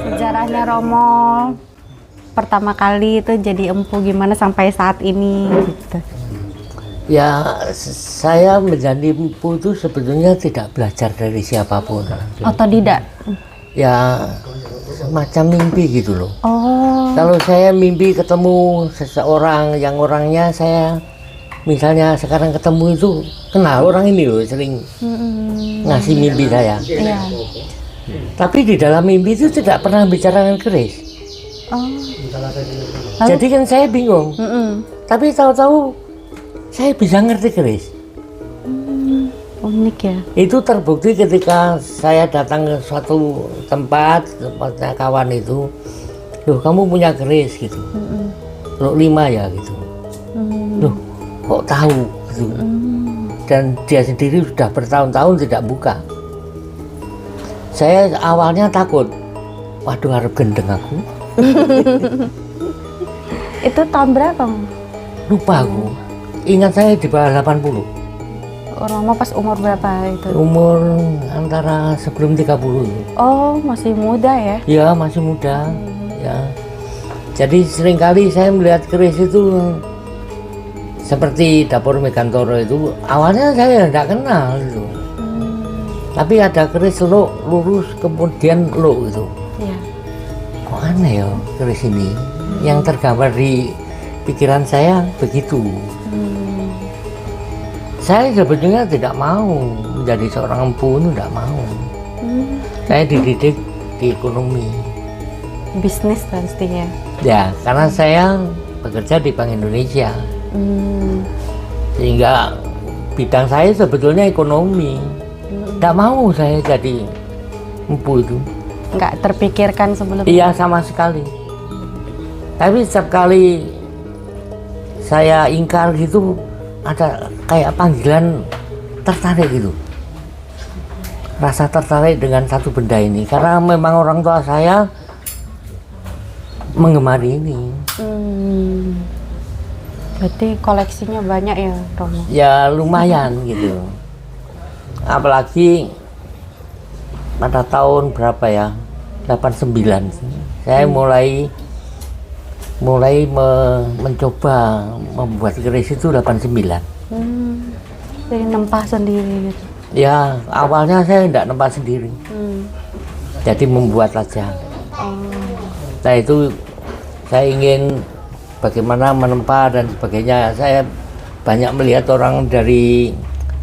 Sejarahnya Romo pertama kali itu jadi empu gimana sampai saat ini gitu. Ya, saya menjadi empu itu sebetulnya tidak belajar dari siapapun. Otodidak. Ya, semacam mimpi gitu loh. Oh. Kalau saya mimpi ketemu seseorang yang orangnya saya misalnya sekarang ketemu itu kenal orang ini loh, sering ngasih mimpi saya. Iya. Tapi di dalam mimpi itu tidak pernah bicarakan keris. Oh. Jadi kan saya bingung. Tapi tahu-tahu saya bisa ngerti keris. Unik ya. Itu terbukti ketika saya datang ke suatu tempatnya kawan itu, loh kamu punya keris gitu, loh 5 ya gitu, loh kok tahu gitu, dan dia sendiri sudah bertahun-tahun tidak buka. Saya awalnya takut, waduh harap gendeng aku. Itu tahun berapa? Lupa aku, ingat saya di bawah 80. Romo pas umur berapa itu? Umur antara sebelum 30. Oh, masih muda ya? Ya, masih muda. Ya. Jadi seringkali saya melihat keris itu seperti dapur Megantoro itu. Awalnya saya tidak kenal itu. Tapi ada keris lurus kemudian itu. Iya. Kok aneh ya keris ini? Yang tergambar di pikiran saya begitu. Saya sebetulnya tidak mau menjadi seorang empu, tidak mau. Saya dididik di ekonomi. Bisnis pastinya. Ya, karena saya bekerja di Bank Indonesia. Sehingga bidang saya sebetulnya ekonomi. Tidak mau saya jadi empu itu. Nggak terpikirkan sebelumnya? Iya, sama sekali. Tapi setiap kali saya ingkar gitu, ada kayak panggilan tertarik gitu, rasa tertarik dengan satu benda ini karena memang orang tua saya menggemari ini. Berarti koleksinya banyak ya Romo? Ya lumayan gitu, apalagi pada tahun berapa ya, 89 saya mulai mencoba membuat keris itu 89. Jadi nempah sendiri gitu? Ya awalnya saya tidak nempah sendiri, jadi membuat aja. Nah itu saya ingin bagaimana menempa dan sebagainya. Saya banyak melihat orang dari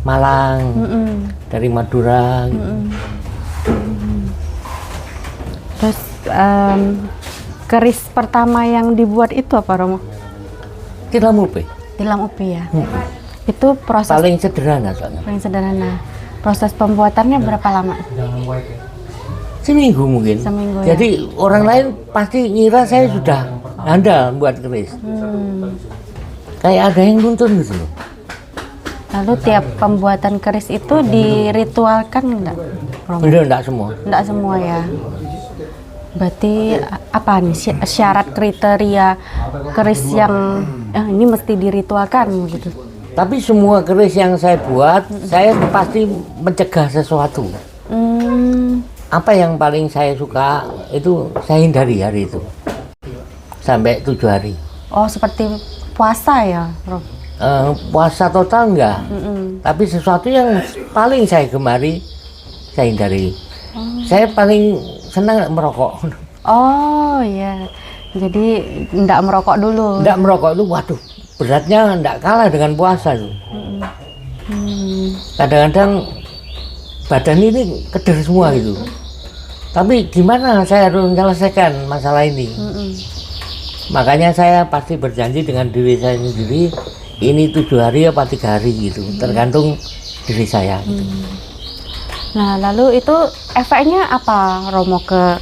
Malang, dari Madura gitu. Terus keris pertama yang dibuat itu apa Romo? Tilam upi. Tilam upi ya. Itu proses Paling sederhana soalnya. paling sederhana. Proses pembuatannya berapa lama? Seminggu mungkin. Seminggu ya. Jadi orang lain pasti ngira saya sudah handal buat keris. Kayak ada yang nuntun gitu loh. Lalu tiap pembuatan keris itu diritualkan enggak? Romo? Enggak semua. Enggak semua ya. Berarti apa nih syarat kriteria keris yang ini mesti diritualkan gitu? Tapi semua keris yang saya buat, saya pasti mencegah sesuatu. Apa yang paling saya suka itu saya hindari hari itu sampai 7 hari. Oh seperti puasa ya, Rob? Puasa total enggak, tapi sesuatu yang paling saya gemari saya hindari. Saya paling senang merokok. Oh iya, jadi enggak merokok dulu? Enggak merokok itu, waduh, beratnya enggak kalah dengan puasa itu. Kadang-kadang badan ini keder semua gitu. Tapi gimana saya harus menyelesaikan masalah ini? Makanya saya pasti berjanji dengan diri saya sendiri, ini 7 hari apa 3 hari gitu, tergantung diri saya. Gitu. Nah lalu itu efeknya apa Romo ke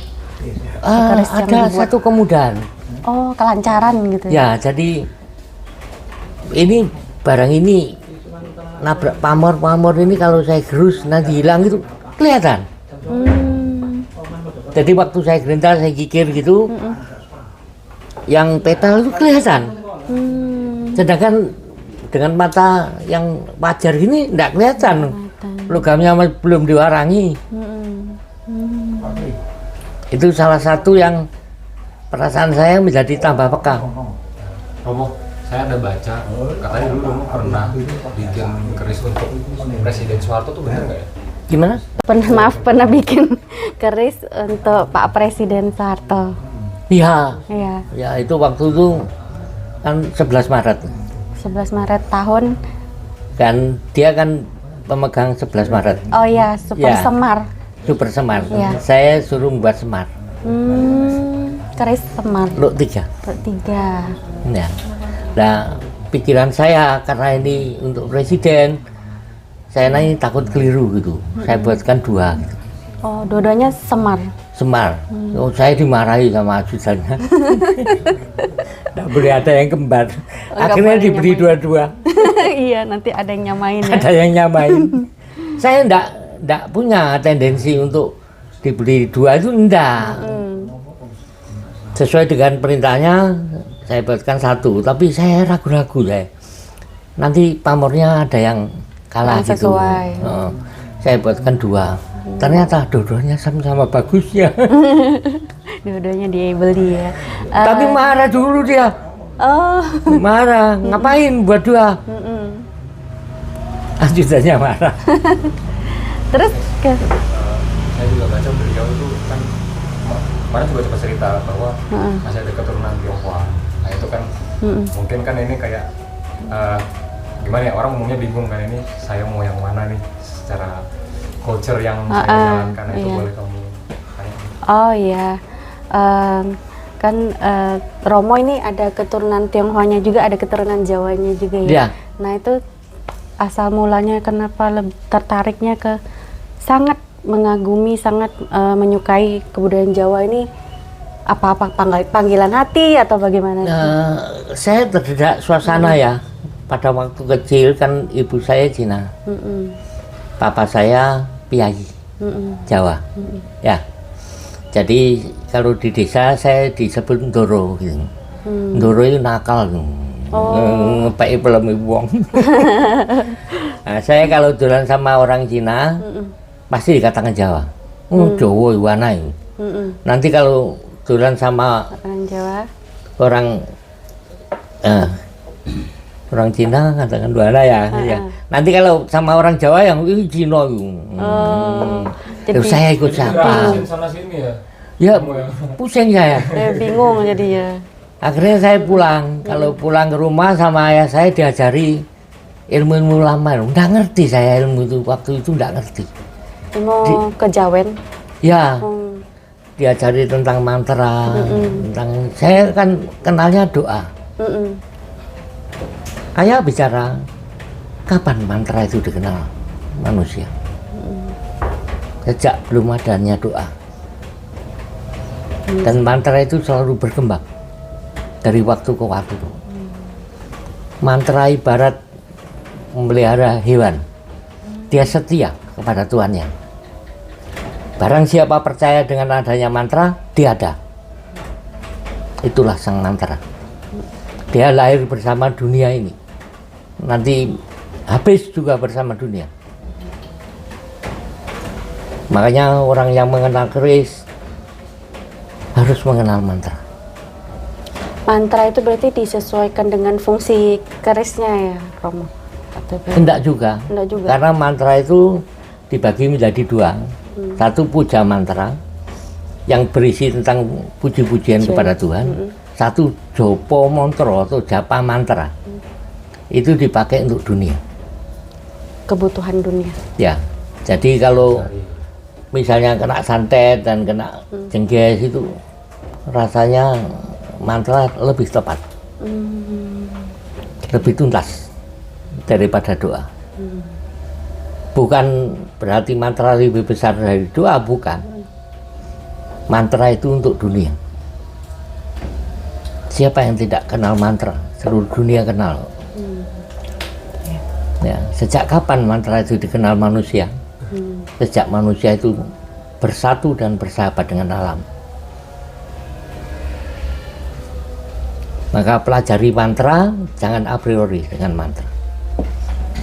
keris yang ada dibuat? satu kemudahan. Oh kelancaran gitu Ya jadi ini barang ini nabrak pamor ini kalau saya gerus nanti hilang itu kelihatan. Jadi waktu saya gerintal saya gigir gitu, yang petal itu kelihatan. Sedangkan dengan mata yang wajar gini nggak kelihatan. Logamnya belum diwarangi. Itu salah satu yang perasaan saya menjadi tambah peka. Romo, saya ada baca katanya dulu Romo pernah bikin keris untuk Presiden Soeharto, tuh benar nggak ya? Gimana? Pernah bikin keris untuk Pak Presiden Soeharto. Iya. Iya. Ya itu waktu itu kan 11 Maret. 11 Maret tahun. Dan dia kan pemegang 11 Maret. Oh iya, Super Ya. Semar. Super Semar. Iya. Saya suruh membuat semar. Keris Semar. Luk 3. Luk 3. Ya. Nah, pikiran saya karena ini untuk presiden, saya nanya takut keliru gitu. Saya buatkan 2 gitu. Oh, dua-duanya Semar. Semar. Oh, saya dimarahi sama ajudannya. Nggak boleh ada yang kembar. Akhirnya boleh diberi nyamain. 2-2. Iya, nanti ada yang nyamain ya. Ada yang nyamain. Saya enggak punya tendensi untuk dibeli 2 itu enggak. Sesuai dengan perintahnya saya buatkan 1, tapi saya ragu-ragu ya. Nanti pamornya ada yang kalah Yang gitu. sesuai. Saya buatkan 2. Ternyata dua-duanya sama-sama bagus ya. Dua-duanya dibeli ya. Tapi marah dulu dia. Oh. Marah, ngapain buat 2? Ajudannya marah. Terus ke Saya juga baca beliau itu kan kemarin juga coba cerita bahwa masih ada keturunan Tionghoa. Nah itu kan mungkin kan ini kayak gimana ya, orang umumnya bingung kan, ini saya mau yang mana nih secara culture yang saya jalankan. Nah, itu iya. boleh kamu tanya. Oh iya. Kan Romo ini ada keturunan Tionghoanya juga, ada keturunan Jawanya juga ya. Iya. Nah itu asal mulanya kenapa tertariknya ke sangat mengagumi, sangat menyukai kebudayaan Jawa ini, apa-apa panggilan hati atau bagaimana? Saya terdedak suasana ya. Pada waktu kecil kan ibu saya Cina, papa saya Piai Jawa, ya. Jadi kalau di desa saya disebut Ndoro gitu. Ndoro itu nakal, ngepeki pelem wong. Nah, saya kalau dolan sama orang Cina pasti dikatakan Jawa. Jawa iwana ini. Nanti kalau dolan sama Orang Jawa. orang Cina katakan Duana ya. Ya. Nanti kalau sama orang Jawa yang ini Cina Jadi terus saya ikut siapa? Sana sini ya. Ya pusing saya. bingung jadi ya. Akhirnya saya pulang. Kalau pulang ke rumah sama ayah saya diajari ilmu-ilmu lama. Nggak ngerti saya ilmu itu, waktu itu nggak ngerti. Mau ke Jawen. Ya, diajari tentang mantra, tentang saya kan kenalnya doa. Ayah bicara, kapan mantra itu dikenal manusia? Sejak belum adanya doa. Dan mantra itu selalu berkembang dari waktu ke waktu. Mantra ibarat memelihara hewan. Dia setia kepada Tuhannya. Barang siapa percaya dengan adanya mantra, dia ada. Itulah sang mantra. Dia lahir bersama dunia ini. Nanti habis juga bersama dunia. Makanya orang yang mengenal keris harus mengenal mantra. Mantra itu berarti disesuaikan dengan fungsi kerisnya ya, Romo? Enggak juga. Enggak juga. Karena mantra itu dibagi menjadi 2. Satu puja mantra yang berisi tentang puji-pujian kepada Tuhan. Satu jopo mantra atau japa mantra. Itu dipakai untuk dunia. Kebutuhan dunia. Ya. Jadi kalau misalnya kena santet dan kena jengges itu rasanya mantra lebih tepat. Lebih tuntas daripada doa. Bukan berarti mantra lebih besar dari doa, bukan. Mantra itu untuk dunia. Siapa yang tidak kenal mantra? Seluruh dunia kenal. Ya, sejak kapan mantra itu dikenal manusia? Sejak manusia itu bersatu dan bersahabat dengan alam. Maka pelajari mantra, jangan a priori dengan mantra.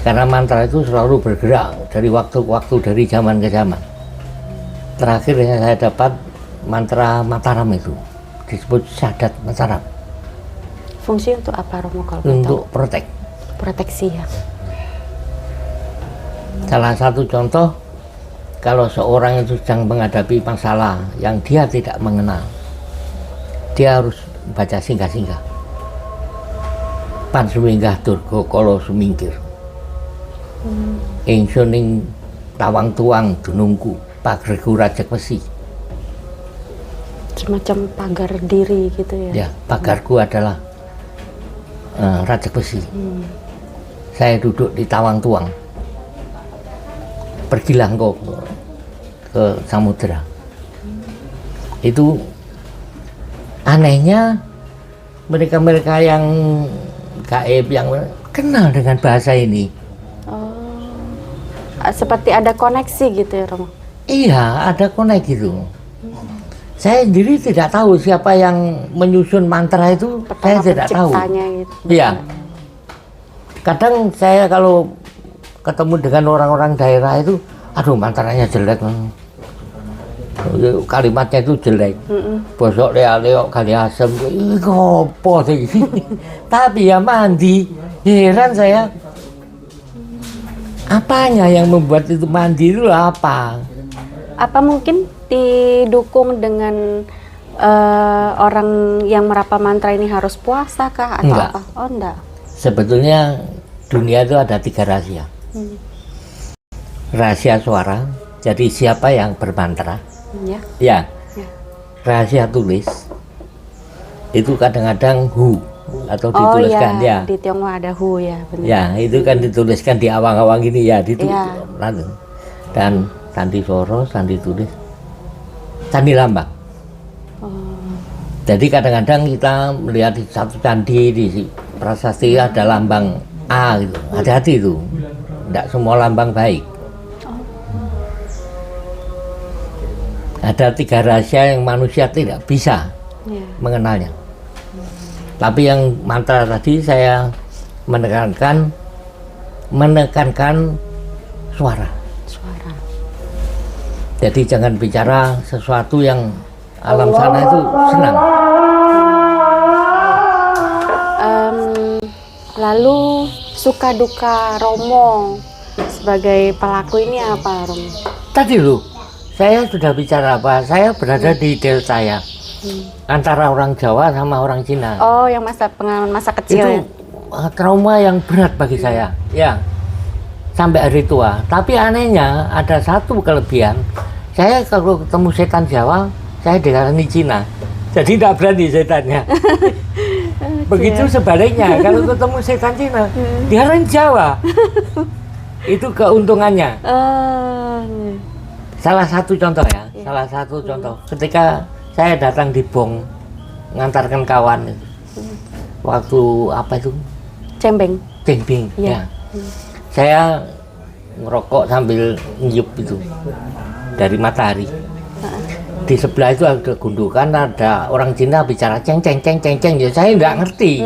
Karena mantra itu selalu bergerak dari waktu ke waktu, dari zaman ke zaman. Terakhir yang saya dapat mantra Mataram itu disebut Syahadat Mataram. Fungsi untuk apa Romo kalau Untuk tahu? Proteksi ya. Salah satu contoh, kalau seorang itu sedang menghadapi masalah yang dia tidak mengenal, dia harus baca singgah-singgah. Pan suminggah durga kala sumingkir. Ingsun ing tawang tuang dunungku pagerku rajek besi. Semacam pagar diri gitu ya. Ya, pagarku adalah rajek besi. Saya duduk di tawang tuang. Pergilah engkau ke samudera. Itu anehnya mereka-mereka yang gaib yang kenal dengan bahasa ini. Seperti ada koneksi gitu ya Romo. Iya, ada konek gitu. Saya sendiri tidak tahu siapa yang menyusun mantra itu. Saya tidak tahu. Gitu. Iya. Kadang saya kalau ketemu dengan orang-orang daerah itu, aduh mantranya jelek. Kalimatnya itu jelek. Bosok lea-leok kali asem. Ih, ngopo sih. Tapi ya mandi. Heran saya. Apanya yang membuat itu mandi itu apa? Apa mungkin didukung dengan orang yang merapal mantra ini harus puasa kah atau Enggak. apa? Oh enggak. Sebetulnya dunia itu ada 3 rahasia. Rahasia suara, jadi siapa yang bermantra. Ya. Ya. Rahasia tulis, itu kadang-kadang hu atau dituliskan ya. ya. Di Tionghoa ada hu ya, benar. Ya, itu kan dituliskan di awang-awang gini ya, Ya. Dan sandi soro, sandi tulis, sandi lambang. Jadi kadang-kadang kita melihat di satu candi di prasasti ada lambang A gitu. Hati-hati itu. Tidak semua lambang baik. Ada 3 rahasia yang manusia tidak bisa mengenalnya. Tapi yang mantra tadi saya menekankan suara. Jadi jangan bicara sesuatu yang alam sana itu senang. Lalu suka duka Romo sebagai pelaku ini apa Romo? Tadi loh, saya sudah bicara apa? Saya berada di delta ya, antara orang Jawa sama orang Cina. Oh, yang pengalaman masa kecil Itu ya? trauma yang berat bagi saya, ya, sampai hari tua. Tapi anehnya ada satu kelebihan, saya kalau ketemu setan Jawa, saya diarani Cina, jadi tidak berani setannya. Begitu sebaliknya, kalau ketemu setan Cina, diarani Jawa. Itu keuntungannya. Salah satu contoh ya, salah satu contoh. Ketika saya datang di Bong, ngantarkan kawan itu. Waktu apa itu? Cembeng. Cembeng, ya. Saya ngerokok sambil nyiup itu dari matahari. Di sebelah itu ada gundukan, ada orang Cina bicara ceng ceng ceng ceng ceng. Ya saya nggak ngerti.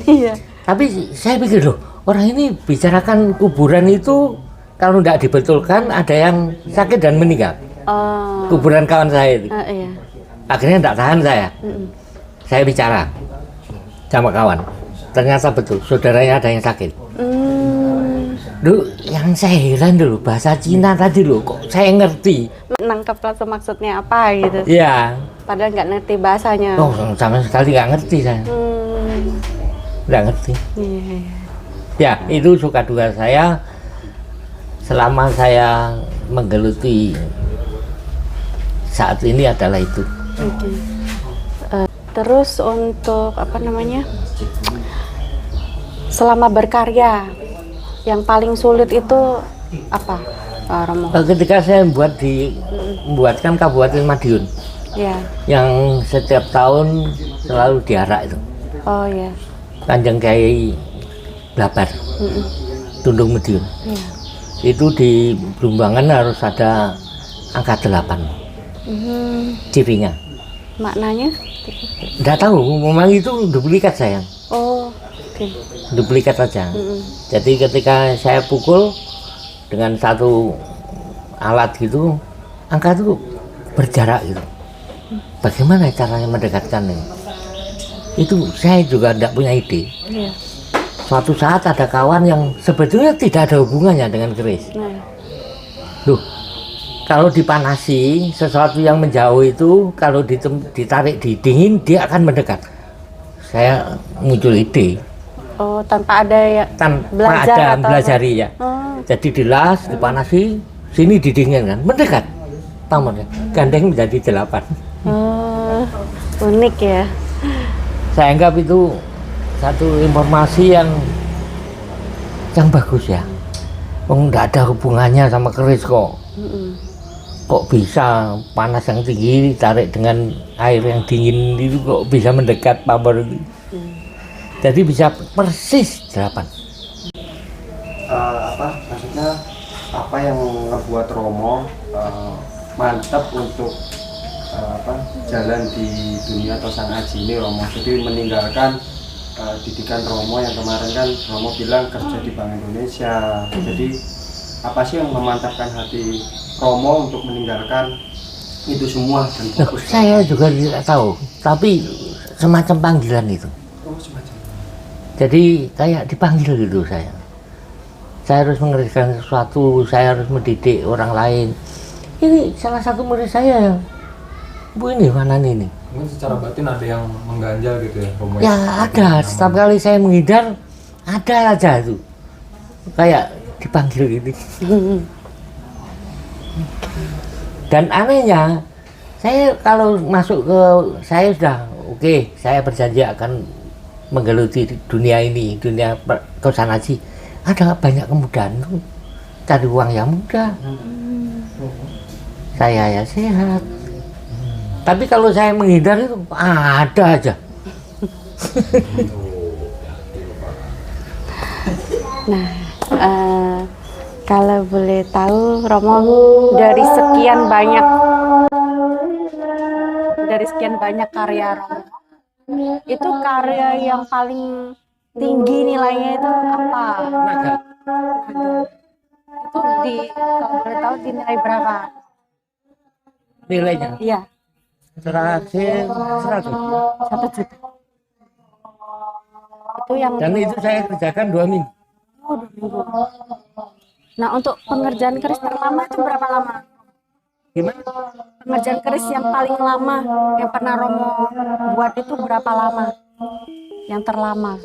Iya. Tapi saya pikir loh, orang ini bicarakan kuburan itu kalau tidak dibetulkan ada yang sakit dan meninggal. Kuburan kawan saya itu. Iya. Akhirnya tidak tahan saya. Saya bicara sama kawan. Ternyata betul, saudaranya ada yang sakit. Duh, yang saya heran dulu bahasa Cina tadi loh, kok saya ngerti. Nangkep langsung maksudnya apa gitu. Iya. Padahal nggak ngerti bahasanya. Oh, sama sekali nggak ngerti saya. Nggak ngerti. Iya. Ya, itu suka duka saya selama saya menggeluti saat ini adalah itu. Oke. Terus untuk apa namanya? Selama berkarya, yang paling sulit itu apa, Romo? Ketika saya membuatkan Kabupaten Madiun, Ya. yang setiap tahun selalu diarak itu. Oh ya. Kanjeng Kiai Blabar, Tundung Madiun. Ya. Itu di Blumbangan harus ada angka 8 cirinya. maknanya? Nggak tahu, memang itu duplikat sayang. Oh, oke. Duplikat saja. Jadi ketika saya pukul dengan satu alat gitu, angka itu berjarak gitu. Bagaimana caranya mendekatkan ini? Itu saya juga tidak punya ide. Iya. Suatu saat ada kawan yang sebetulnya tidak ada hubungannya dengan keris. Nah, Loh, kalau dipanasi sesuatu yang menjauh itu kalau ditarik di dingin dia akan mendekat. Saya muncul ide. oh tanpa ada ya Tanpa belajar ada atau belajari ya. Oh, Jadi dilas, dipanasi, sini didinginkan, mendekat. Pamannya, gandeng menjadi 8. oh, unik ya. Saya anggap itu satu informasi yang bagus ya. Nggak ada hubungannya sama keris kok. Kok bisa panas yang tinggi ditarik dengan air yang dingin itu kok bisa mendekat pamor itu. Jadi bisa persis 8. Maksudnya apa yang ngebuat Romo mantap untuk jalan di dunia Tosang Aji ini Romo, jadi meninggalkan didikan Romo yang kemarin kan Romo bilang kerja di Bank Indonesia. Jadi apa sih yang memantapkan hati Romo untuk meninggalkan itu semua dan fokus? Saya juga tidak tahu, tapi semacam panggilan itu. Oh, semacam. Jadi kayak dipanggil gitu saya. Saya harus mengerjakan sesuatu, saya harus mendidik orang lain. Ini salah satu murid saya. Bu ini mana ini? Mungkin secara batin ada yang mengganjal gitu ya, Romo? Ya ada, setiap kali saya menghindar ada aja itu. Kayak dipanggil gitu. Dan anehnya, saya kalau masuk ke, saya sudah oke, saya berjanji akan menggeluti dunia ini, dunia Tosang Aji. Ada banyak kemudahan, cari uang yang mudah. Saya ya sehat. Tapi kalau saya menghindar itu ada aja. Nah, kalau boleh tahu Romo dari sekian banyak karya Romo, itu karya yang paling tinggi nilainya itu apa? Naga. Itu kalau boleh tahu dinilai berapa? Nilainya Iya, terakhir 100. 1 juta. Itu yang Dan itu saya kerjakan 2 minggu. Oh, 2 minggu. Nah, untuk pengerjaan keris terlama itu berapa lama? Gimana? Pengerjaan keris yang paling lama yang pernah Romo buat itu berapa lama? Yang terlama?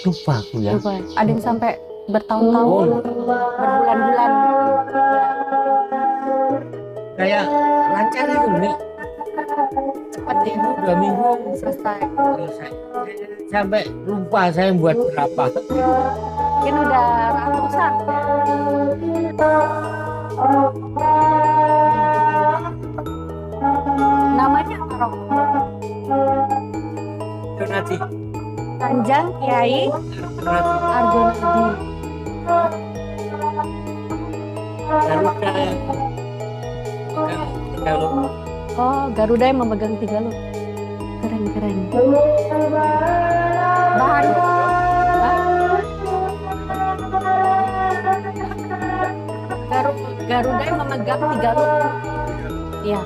Lupa aku ya. Coba, ada yang sampai bertahun-tahun, berbulan-bulan. Kayak lancar itu nih. Cepat ya, 2 minggu selesai. selesai. Sampai lupa saya buat berapa. Mungkin udah ratusan. Namanya apa, Romo? Donati. Kanjeng Kiai Argonadi. Garuda yang kalau Oh, Garuda yang memegang 3 loh. Keren. Bahan. Garuda yang memegang 3 loh. Iya.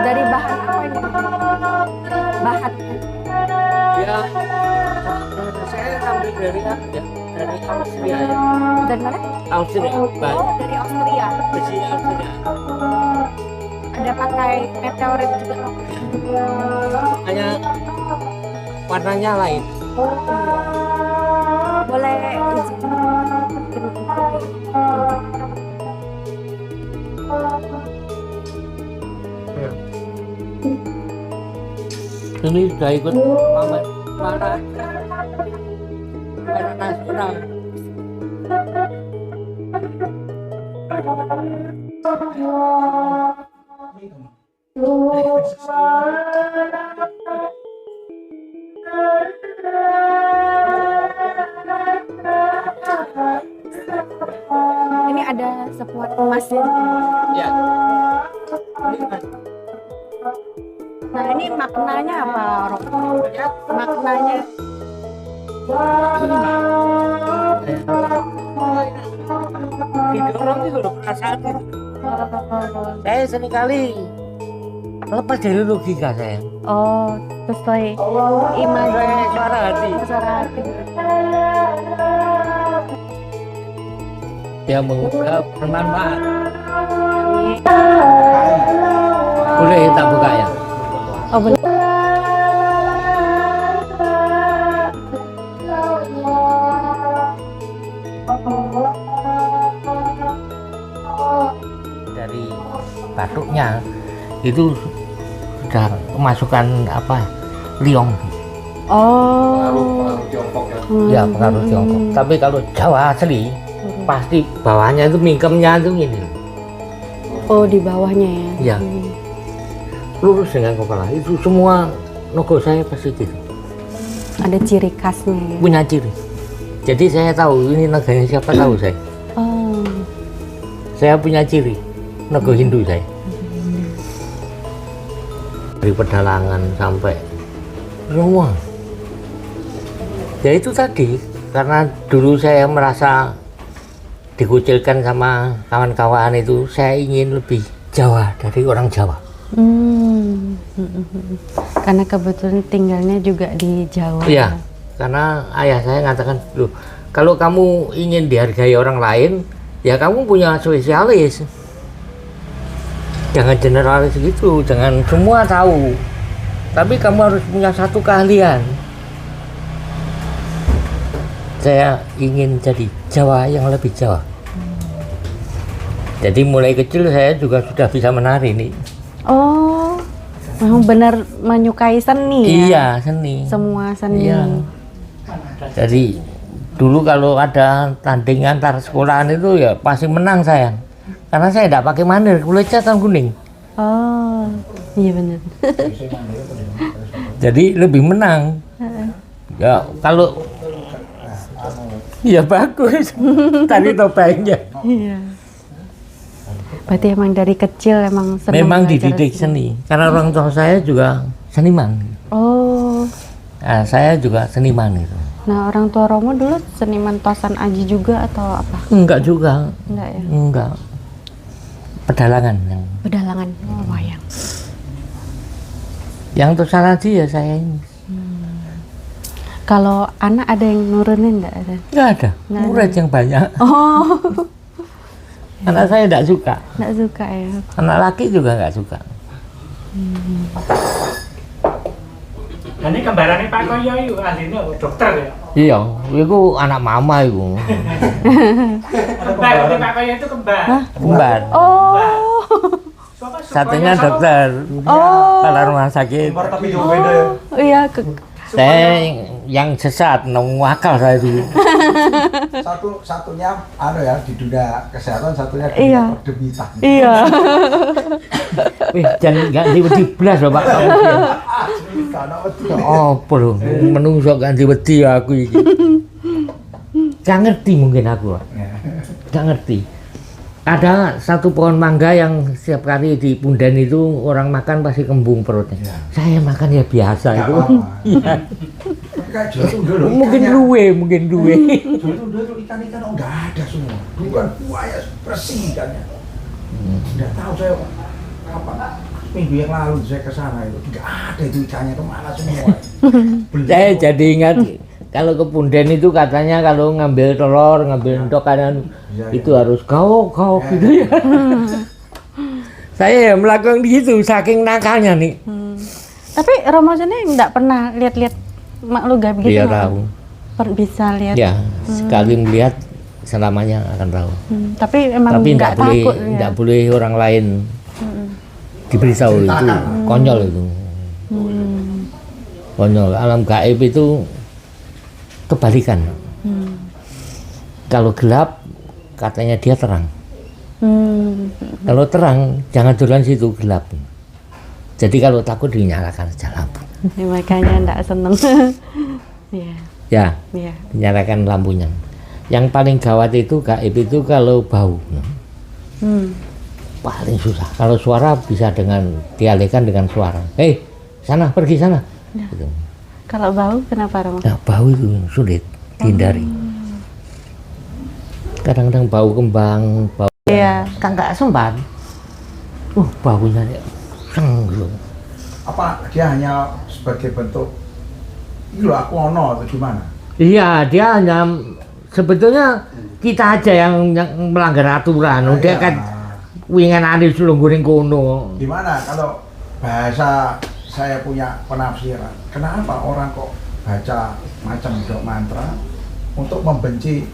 Dari bahan apa ini? Bahan. ya saya ambil dari apa ya? Dari Austria ya. Dari mana? Austria. Oh, dari Austria. Besi Austria. Ada pakai meteorit juga. Hanya warnanya lain. Boleh izin. Ini sudah ikut pamer para nasional. Ini ada sepuat emasnya. Ya. Ini kan Nah ini maknanya apa, Romo? Maknanya Didorong itu loh perasaan itu. Saya seringkali lepas dari logika saya. oh sesuai imajinasi Suara hati. suara hati. Yang bermanfaat. Boleh tak buka ya? Oh benar. Dari batuknya itu sudah kemasukan apa liong Oh. Pengaruh Tiongkok ya. ya pengaruh Tiongkok. Tapi kalau Jawa asli pasti bawahnya itu mingkemnya itu gini Oh di bawahnya ya. ya lurus dengan kepala itu semua logo saya pasti gitu Ada ciri khasnya ya. punya ciri. Jadi saya tahu ini negaranya siapa tahu saya. Oh. Saya punya ciri nego Hindu saya. Dari pedalangan sampai semua. Ya itu tadi, karena dulu saya merasa dikucilkan sama kawan-kawan itu, saya ingin lebih Jawa dari orang Jawa. Karena kebetulan tinggalnya juga di Jawa. Iya, karena ayah saya mengatakan, loh, kalau kamu ingin dihargai orang lain, ya kamu punya spesialis. Jangan generalis gitu, jangan semua tahu. Tapi kamu harus punya satu keahlian. Saya ingin jadi Jawa yang lebih Jawa. Jadi mulai kecil saya juga sudah bisa menari nih. Oh, memang benar menyukai seni ya? Iya, seni. Semua seni. Iya. Jadi dulu kalau ada tanding antar sekolahan itu ya pasti menang saya. Karena saya tidak pakai manir, kulit catatan kuning. Oh, iya benar. Jadi lebih menang. Ya kalau ya bagus. Tadi topengnya. Iya. Berarti emang dari kecil emang senang Memang belajar dididik seni. Karena orang tua saya juga seniman. Oh, Nah, saya juga seniman itu. nah orang tua Romo dulu seniman tosan aji juga atau apa? Enggak juga. Enggak ya? Enggak. Pedalangan yang Pedalangan, oh, wayang. tosan aja ya saya ini. Kalau anak ada yang nurunin enggak ada? Enggak ada. Nggak ada. Murid yang banyak. Oh, Anak saya enggak suka. enggak suka ya? Anak laki juga enggak suka. Ini kembarannya Pak Koyo itu ahlinya dokter ya? Iya, itu anak mama itu. Kembar, berarti Pak Koyo itu kembar. Kembar. Oh, Satunya dokter. oh, Kalau rumah sakit. Tapi jauh beda ya. iya. Saya yang sesat, akal saya dulu. Satunya ya di dunia kesehatan, satunya di Iya. dunia perdebitan. Iya. Wih, jangan ganti wedi blas Bapak kamu. Karena itu Oh, perlu menungso ganti wedi aku iki. Gak ngerti mungkin aku. Gak ngerti. Ada satu pohon mangga yang setiap kali di Punden itu orang makan pasti kembung perutnya. Ya. Saya makan ya biasa Nggak itu. apa-apa. Iya. Tapi kayak Jolunda loh, Mungkin ikannya. luwe. Jolunda tuh ikan-ikan oh nggak ada semua. Bukan buaya bersih ikannya. Nggak tahu saya kapan minggu yang lalu saya ke sana itu nggak ada itu ikannya kemana semua. Saya jadi ingat kalau ke Punden itu katanya kalau ngambil telur, ngambil endok kanan Iya, itu harus gaok Ya. gitu ya. Saya ya melakukan gitu saking nakalnya nih. Tapi Romo sini enggak pernah lihat-lihat mak lu gak begitu? Dia nggak? tahu. Bisa lihat. Ya, sekali melihat selamanya akan tahu. Tapi emang Tapi enggak tidak boleh, takut ya. tidak boleh orang lain diberitahu itu konyol itu. Konyol. Alam gaib itu kebalikan. Kalau gelap katanya dia terang. Kalau terang jangan duluan situ gelap. Jadi kalau takut dinyalakan saja lampu. Ya, makanya enggak seneng. Iya, Ya, iya. dinyalakan lampunya. Yang paling gawat itu gaib itu kalau bau. Hmm. Paling susah. Kalau suara bisa dengan dialihkan dengan suara. Hei, sana pergi sana. Gitu. Kalau bau kenapa Romo? Nah, bau itu sulit dihindari. Kadang-kadang bau kembang, bau Iya. kan nggak sempat. Baunya gitu. Apa dia hanya sebagai bentuk ini loh aku ono atau gimana? Iya, dia hanya sebetulnya kita aja yang melanggar aturan. Dia kan wingan ane sulungguring kono. Gimana kalau bahasa saya punya penafsiran, kenapa orang kok baca macam dok mantra untuk membenci,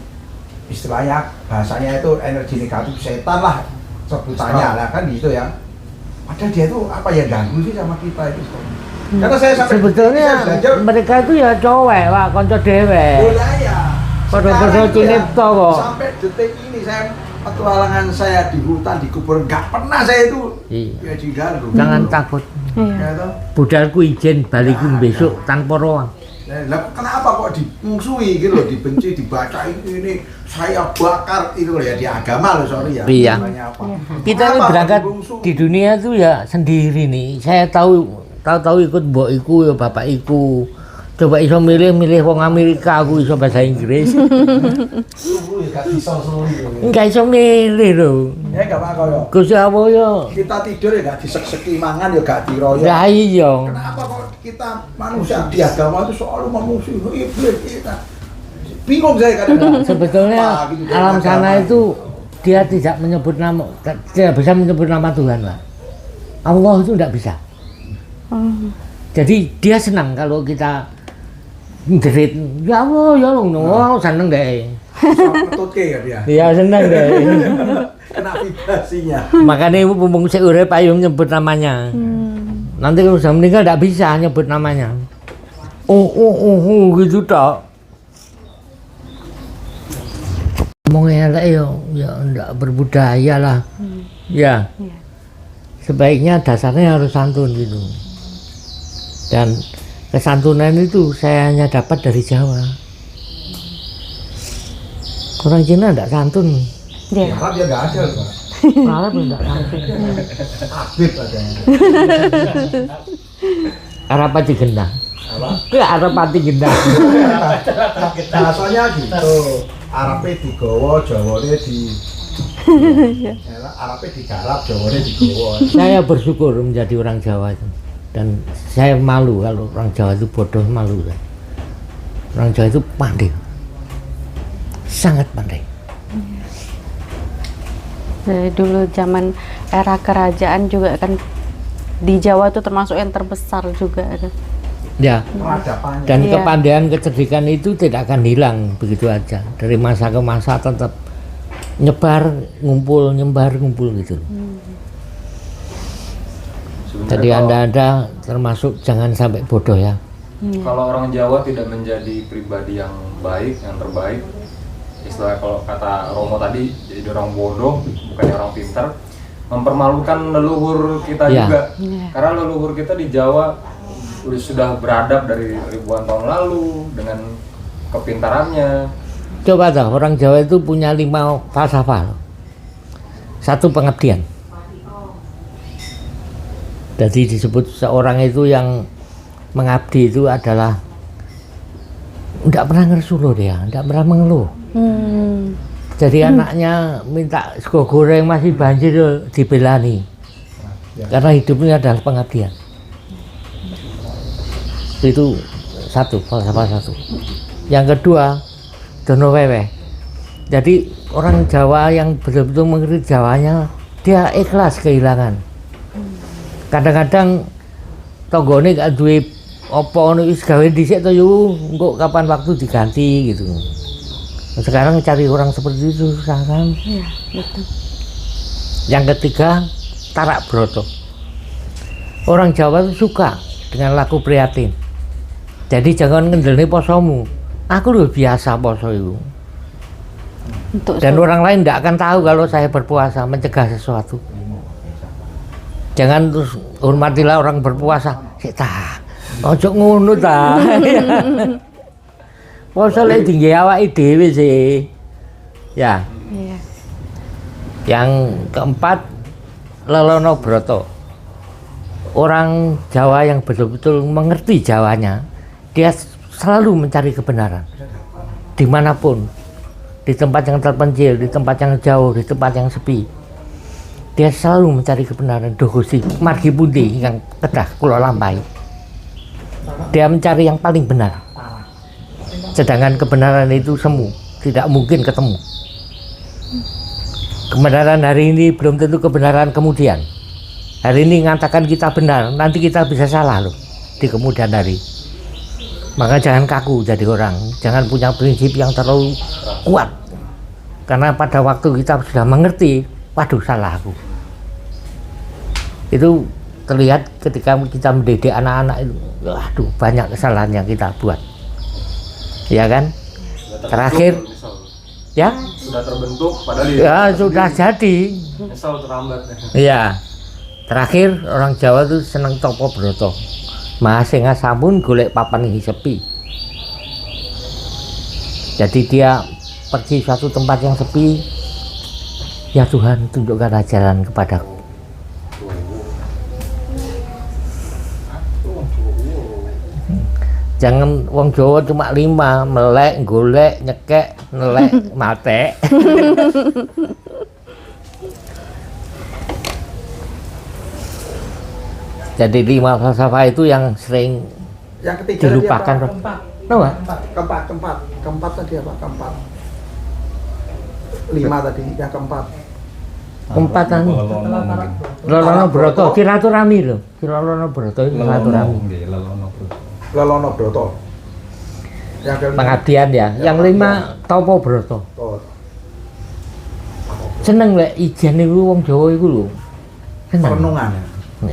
istilahnya bahasanya itu energi negatif setan lah sebutannya lah kan gitu ya. Padahal dia itu apa ya ganggu sih sama kita itu. Karena saya sampai Sebetulnya saya belajar, mereka itu ya cowek, Pak, konco dewek. ya. Padha-padha cinipta kok. Sampai detik ini saya petualangan saya di hutan di kuburan nggak pernah saya itu Iya. ya diganggu. Jangan takut. Iya. Ya, toh? Budalku izin balikin besok tanpa roang. Lah kenapa kok dimusuhi gitu loh, dibenci, dibaca ini saya bakar itu loh ya di agama loh, sorry ya. Iya. Namanya apa? Kita ini Kenapa berangkat dimusuhi? di dunia itu ya sendiri nih. Saya tahu ikut mbok iku ya bapak iku. Coba iso milih wong Amerika, aku iso bahasa Inggris. Suruh ya gak bisa suruh. Enggak iso milih lho. Ya gak apa-apa ya. Gusti Allah ya. Kita tidur ya gak disek-seki mangan ya gak diroyok. Lah iya. Kenapa kok kita manusia di agama itu selalu memusuhi iblis kita? Bingung saya kadang-kadang. Sebetulnya Apa gitu, alam agama sana itu dia tidak menyebut nama, tidak bisa menyebut nama Tuhan, Pak. Allah itu tidak bisa. Jadi dia senang kalau kita jerit, ya Allah, ya Allah, seneng deh. Bisa ngetutke ya dia. Iya seneng deh. Kena vibrasinya. Makanya ibu mumpung saya urip ayo nyebut namanya. Nanti kalau sudah meninggal tidak bisa nyebut namanya. Gitu tak. Ngomong elek ya enggak berbudaya lah. Ya. Sebaiknya dasarnya harus santun gitu. Dan kesantunan itu saya hanya dapat dari Jawa. Orang Cina enggak santun. Di Arab ya nggak ada loh, Pak. Arab enggak santun. Habib adanya. Arab pati gendang. Apa? Ya Arab pati gendang. Bahasanya gitu. Arabnya digawa, Jawane di Arabnya digarap, Jawane digawa. Saya bersyukur menjadi orang Jawa itu. Dan saya malu kalau orang Jawa itu bodoh, malu saya. Orang Jawa itu pandai. Sangat pandai. Dari dulu zaman era kerajaan juga kan di Jawa itu termasuk yang terbesar juga ada. Ya. Peradabannya. Dan Iya. kepandaian kecerdikan itu tidak akan hilang begitu aja. Dari masa ke masa tetap nyebar, ngumpul gitu. Jadi Anda termasuk jangan sampai bodoh ya. Kalau orang Jawa tidak menjadi pribadi yang baik, yang terbaik, istilah kalau kata Romo tadi, jadi orang bodoh, bukannya orang pintar, mempermalukan leluhur kita Ya. juga. Iya. Karena leluhur kita di Jawa sudah beradab dari ribuan tahun lalu dengan kepintarannya. Coba tahu orang Jawa itu punya 5 falsafah. 1 pengabdian. Jadi disebut seorang itu yang mengabdi itu adalah tidak pernah ngersuluh dia, tidak pernah mengeluh. Jadi anaknya minta sego goreng masih banjir dibelani. Karena hidupnya adalah pengabdian. Itu 1, falsafah 1. Yang kedua, dono wewe. Jadi orang Jawa yang betul-betul mengerti Jawanya, dia ikhlas kehilangan. Kadang-kadang tonggone gak duwe apa ngono wis gawe dhisik to yu, engko kapan waktu diganti gitu. Sekarang cari orang seperti itu susah kan? Iya, betul. Yang ketiga, tarak broto. Orang Jawa itu suka dengan laku prihatin. Jadi jangan ngendelne posomu. Aku udah biasa poso itu. Dan orang lain tidak akan tahu kalau saya berpuasa, mencegah sesuatu. Jangan terus hormatilah orang berpuasa. Sik ta. Ojo ngono ta. Poso lek tinggi awake dhewe sih. Ya. Iya. Yang keempat, lelono broto. orang Jawa yang betul-betul mengerti Jawanya, dia selalu mencari kebenaran dimanapun, di tempat yang terpencil, di tempat yang jauh, di tempat yang sepi. Dia selalu mencari kebenaran. Duh Gusti, margi pundi yang kedah kula lampahi. Dia mencari yang paling benar. Sedangkan kebenaran itu semu, tidak mungkin ketemu. Kebenaran hari ini belum tentu kebenaran kemudian. Hari ini mengatakan kita benar, nanti kita bisa salah loh di kemudian hari. Maka jangan kaku jadi orang, jangan punya prinsip yang terlalu kuat. Karena pada waktu kita sudah mengerti, waduh salah aku. Itu terlihat ketika kita mendidik anak-anak itu, waduh banyak kesalahan yang kita buat. Ya kan? Terakhir, ya? Sudah terbentuk, padahal Ya sudah jadi. nyesal terlambat. Iya. Terakhir orang Jawa itu seneng topo broto. Mahasiswa sampun golek papan yang sepi. Jadi dia pergi suatu tempat yang sepi. Ya Tuhan, tunjukkan jalan kepadaku. Jangan wong Jawa cuma 5, melek, golek, nyekek, nelek, mate. Jadi 5 falsafah itu yang sering Yang ketiga dilupakan. tadi apa? Kenapa? Keempat tadi apa? Keempat. 5 tadi, yang keempat. Keempat anu. Lelono broto, silaturahmi lho. Lelono broto itu silaturahmi. Lelono Broto. Yang kelima. Pengabdian ya. Yang 5 topo broto. Oh, Seneng lek ijen niku wong Jawa iku lho. Seneng. perenungan ya.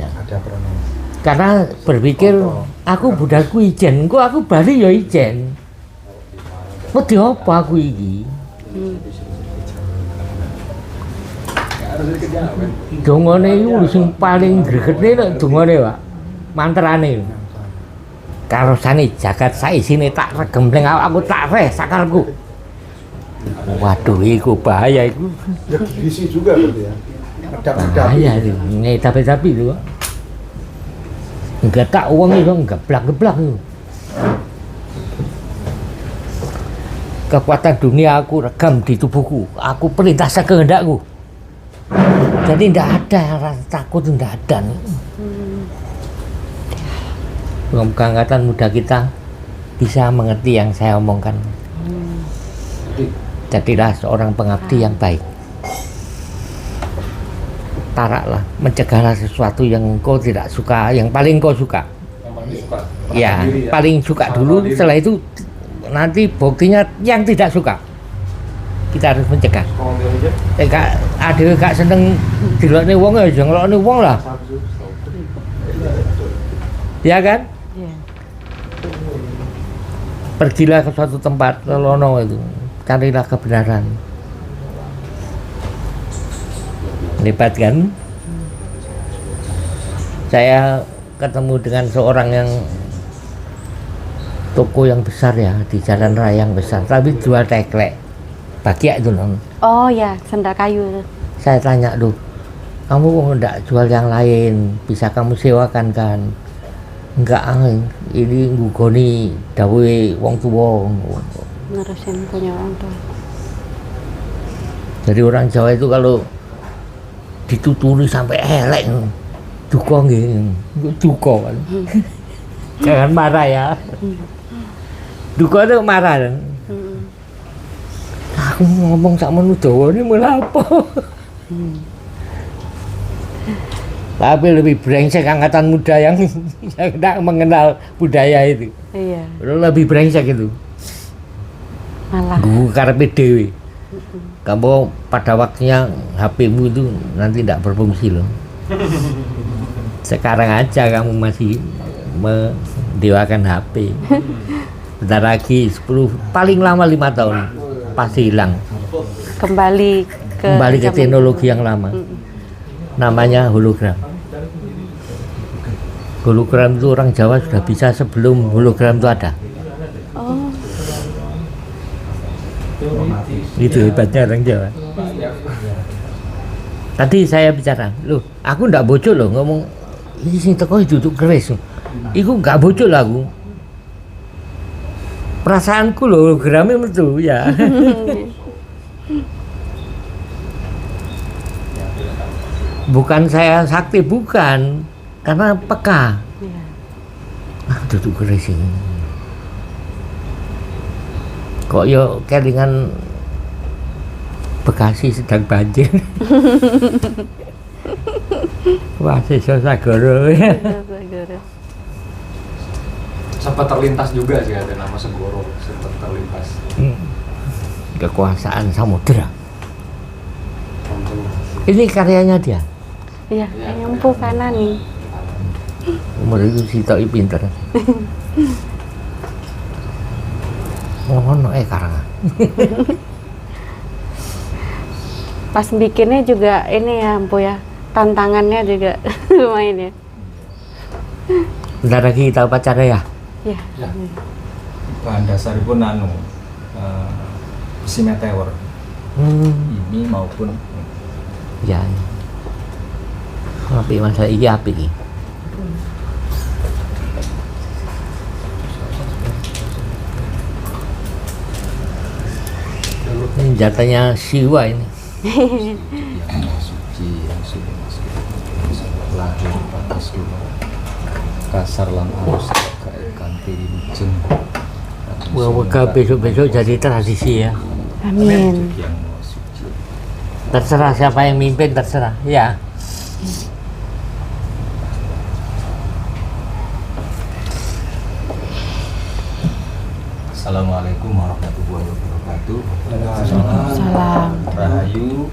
Ya. Ada perenungan. Karena berpikir aku budakku ijen, engko aku bali ya ijen. Wedi apa aku iki? Dongane iku sing paling gregete nek dongane, Pak. Mantrane. Karosane jagat saisine tak regem ning awakku tak reh sakalku. Waduh iku bahaya iku. Ya diisi juga berarti ya. Bahaya itu. Nih tapi itu. Enggak tak uang itu geblak-geblak itu. Kekuatan dunia aku rekam di tubuhku. Aku perintah kehendakku. Jadi tidak ada rasa takut, tidak ada. Semoga angkatan muda kita bisa mengerti yang saya omongkan. Jadilah seorang pengabdi yang baik. Taraklah, mencegahlah sesuatu yang kau tidak suka, yang paling kau suka. Yang paling suka. Ya, Diri, paling suka dulu. Diri. Setelah itu nanti buktinya yang tidak suka. Kita harus mencegah. Ada gak seneng dilokne wong ya, jangan ngelokne wong lah. Ya kan? Iya. Pergilah ke suatu tempat lelono itu, carilah kebenaran. Hebat kan? Saya ketemu dengan seorang yang toko yang besar ya, di jalan raya yang besar, tapi jual teklek, bagiak itu non. Oh ya, sendal kayu itu. Saya tanya, "Duh, kamu kok enggak jual yang lain? Bisa kamu sewakan kan?" Enggak, ini ngugoni dawe wong tua. Nerusin punya orang tua. Jadi orang Jawa itu kalau dituturi sampai elek, duka nggih, duka kan. Jangan marah ya. Duka itu marah kan. Aku ngomong sama dawa ini malah apa? Tapi lebih brengsek angkatan muda yang tidak mengenal budaya itu. Iya, Lebih brengsek itu. malah. Gue karepe dhewe. Kamu pada waktunya HP-mu itu nanti tidak berfungsi loh. Sekarang aja kamu masih mendewakan HP. Bentar lagi 10, paling lama 5 tahun pasti hilang. Kembali Kembali ke zaman teknologi dulu. yang lama. Namanya hologram. Hologram itu orang Jawa sudah bisa sebelum hologram itu ada. Oh, Itu hebatnya orang Jawa. Tadi saya bicara, loh, aku ndak bocor loh ngomong Iki sing teko duduk keris. Iku gak bocor lah aku. Perasaanku loh, hologramnya metu ya. Bukan saya sakti, bukan. Karena peka. Duduk keris ini. Kok yo kelingan Bekasi sedang banjir. Wah, sisa Sagoro. Sempat terlintas juga sih ada nama Segoro, sempat terlintas. Kekuasaan samudera. Ini karyanya dia. Iya, nyempuh kanan nih. Umur itu si Toi pinter. Ngono karangan. Pas bikinnya juga ini ya, Empu ya. Tantangannya juga lumayan ya. Bentar lagi kita upacara ya. Iya. Ya. Bahan dasaripun besi meteor. Ini maupun Ya. Api masa iki api iki. Ini jatahnya Siwa ini. yang suci yang sudah lahir pantas dulu kasar lan arus kayak kanti ujung Moga besok-besok jadi tradisi ya. Amin. yang suci. Terserah siapa yang mimpin, terserah. Ya. Assalamualaikum warahmatullahi wabarakatuh. Salam. Rahayu.